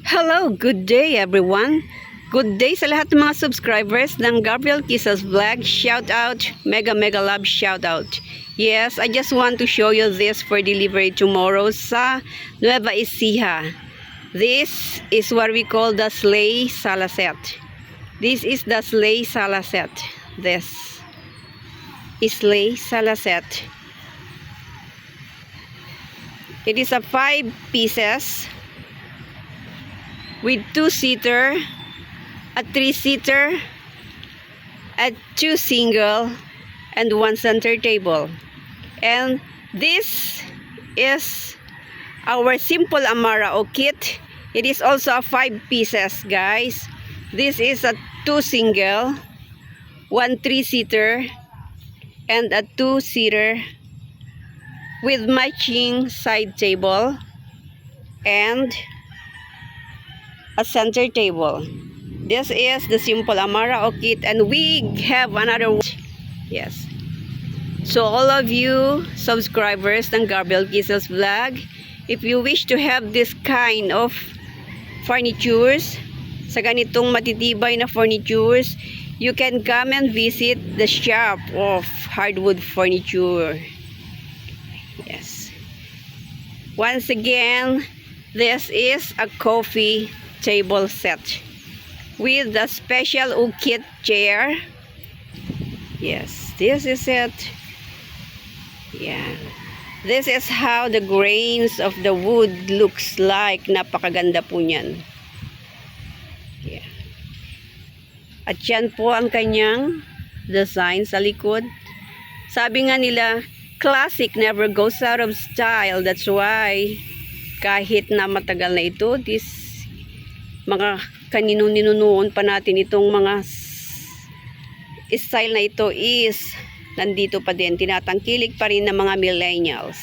Hello, good day everyone. Good day sa lahat ng mga subscribers ng Gabriel Quizos Vlog. Shout out, mega love shout out. Yes, I just want to show you this for delivery tomorrow sa Nueva Ecija. This is what we call the sleigh salaset. This is the sleigh salaset. This is sleigh salaset. It is a 5 pieces with 2-seater, a 3-seater, a 2 single, and 1 center table. And this is our simple Amarao kit. It is also a 5 pieces, guys. This is a 2 single, 1 3-seater, and a 2-seater with matching side table and a center table. This is the simple Amarao kit, and we have another one. Yes. So all of you subscribers ng Gabriel Quizos Vlog, if you wish to have this kind of furnitures, sa ganitong matitibay na furnitures, you can come and visit the shop of hardwood furniture. Yes. Once again, this is a coffee table set with the special ukit chair. Yes, this is it. Yeah, this is how the grains of the wood looks like. Napakaganda po niyan. Yeah. At yan po ang kanyang design sa likod. Sabi nga nila, classic never goes out of style. That's why kahit na matagal na ito, mga kanino-ninunoon pa natin itong mga style na ito is nandito pa din, tinatangkilik pa rin ng mga millennials.